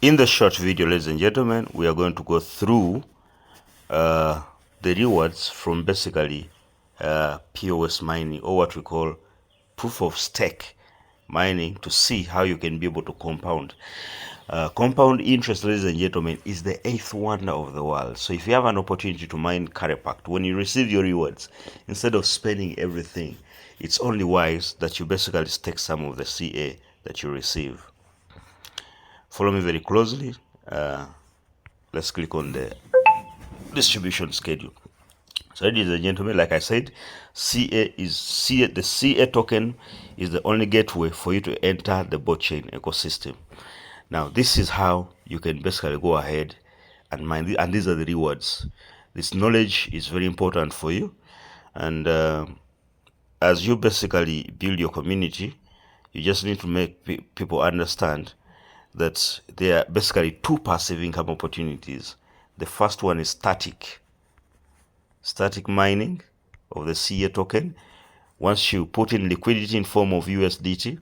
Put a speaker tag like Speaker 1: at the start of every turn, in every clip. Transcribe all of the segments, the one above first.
Speaker 1: In the short video, ladies and gentlemen, we are going to go through the rewards from basically POS mining, or what we call proof of stake mining, to see how you can be able to compound. Compound interest, ladies and gentlemen, is the eighth wonder of the world. So if you have an opportunity to mine Carepact, when you receive your rewards, instead of spending everything, it's only wise that you basically stake some of the CA that you receive. Follow me very closely. Let's click on the distribution schedule. So, ladies and gentlemen, like I said, the CA token is the only gateway for you to enter the blockchain ecosystem. Now, this is how you can basically go ahead and mine, and these are the rewards. This knowledge is very important for you, and as you basically build your community, you just need to make people understand that there are basically two passive income opportunities. The first one is static mining of the CA token. Once you put in liquidity in form of USDT,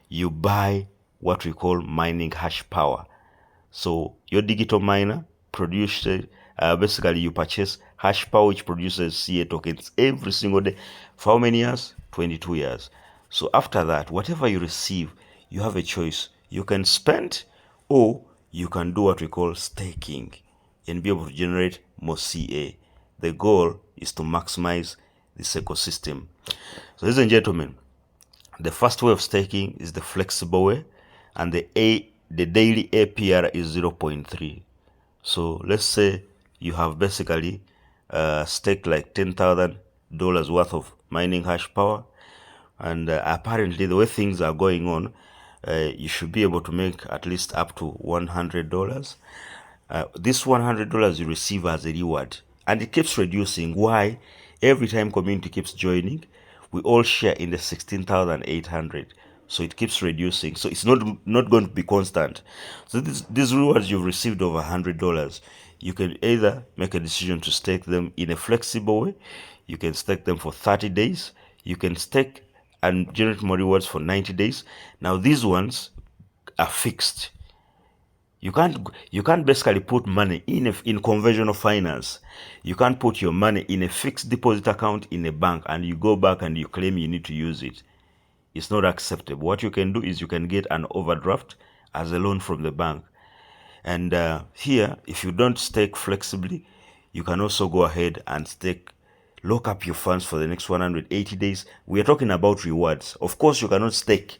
Speaker 1: you buy what we call mining hash power. So your digital miner produces, basically you purchase hash power, which produces CA tokens every single day. For how many years? 22 years. So after that, whatever you receive, you have a choice. You can spend, or you can do what we call staking and be able to generate more CA. The goal is to maximize this ecosystem. So, ladies and gentlemen, the first way of staking is the flexible way, and the daily APR is 0.3. So let's say you have basically staked like $10,000 worth of mining hash power, and apparently the way things are going on, you should be able to make at least up to $100. This $100 you receive as a reward, and it keeps reducing. Why? Every time community keeps joining, we all share in the 16,800. So it keeps reducing. So it's not going to be constant. So these rewards you've received over $100, you can either make a decision to stake them in a flexible way. You can stake them for 30 days. You can stake and generate more rewards for 90 days. Now these ones are fixed. You can't basically put money in conventional finance. You can't put your money in a fixed deposit account in a bank and you go back and you claim you need to use it. It's not acceptable. What you can do is you can get an overdraft as a loan from the bank. And here, if you don't stake flexibly, you can also go ahead and lock up your funds for the next 180 days. We are talking about rewards. Of course, you cannot stake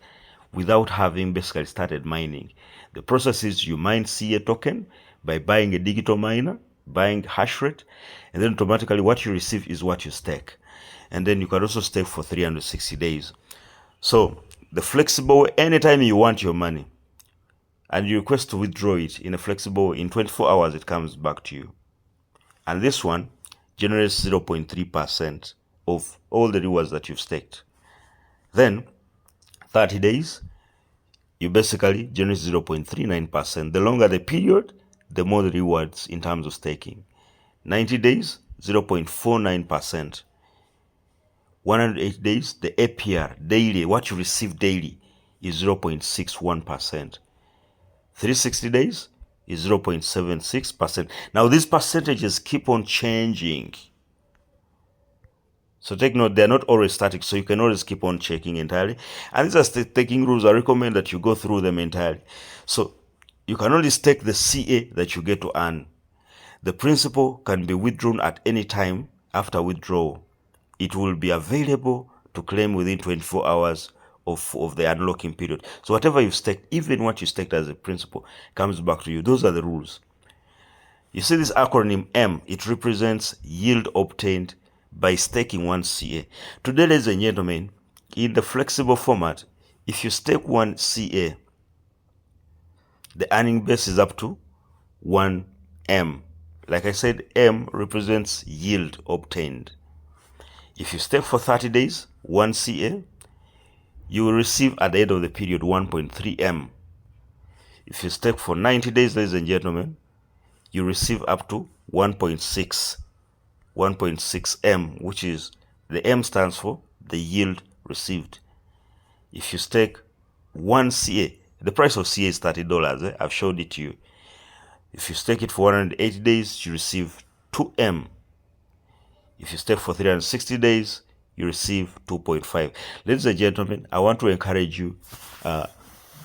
Speaker 1: without having basically started mining. The process is you mine CA token by buying a digital miner, buying hash rate, and then automatically what you receive is what you stake. And then you can also stake for 360 days. So the flexible, anytime you want your money and you request to withdraw it in a flexible, in 24 hours, it comes back to you. And this one generates 0.3% of all the rewards that you've staked. Then 30 days, you basically generate 0.39%. The longer the period, the more the rewards in terms of staking. 90 days, 0.49%. 108 days, the APR daily, what you receive daily, is 0.61%. 360 days is 0.76%. Now these percentages keep on changing. So take note, they're not always static, so you can always keep on checking entirely. And these are staking rules. I recommend that you go through them entirely. So you can only stake the CA that you get to earn. The principal can be withdrawn at any time after withdrawal. It will be available to claim within 24 hours of the unlocking period. So whatever you've staked, even what you staked as a principal, comes back to you. Those are the rules. You see this acronym M, it represents yield obtained by staking one CA. Today, ladies and gentlemen, in the flexible format, if you stake one CA, the earning base is up to 1 M. Like I said, M represents yield obtained. If you stake for 30 days, 1 CA, you will receive at the end of the period 1.3 M. If you stake for 90 days, ladies and gentlemen, you receive up to 1.6 M, which is, the M stands for the yield received. If you stake 1 CA, The price of CA is $30. I've showed it to you. If you stake it for 180 days, you receive 2M. If you stake for 360 days, you receive 2.5. Ladies and gentlemen, I want to encourage you,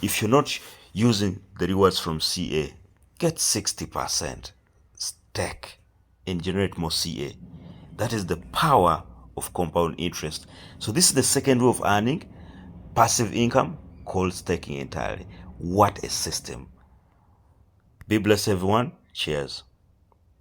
Speaker 1: if you're not using the rewards from CA, get 60%, stake, and generate more CA. That is the power of compound interest. So this is the second way of earning passive income, called staking entirely. What a system. Be blessed, everyone. Cheers.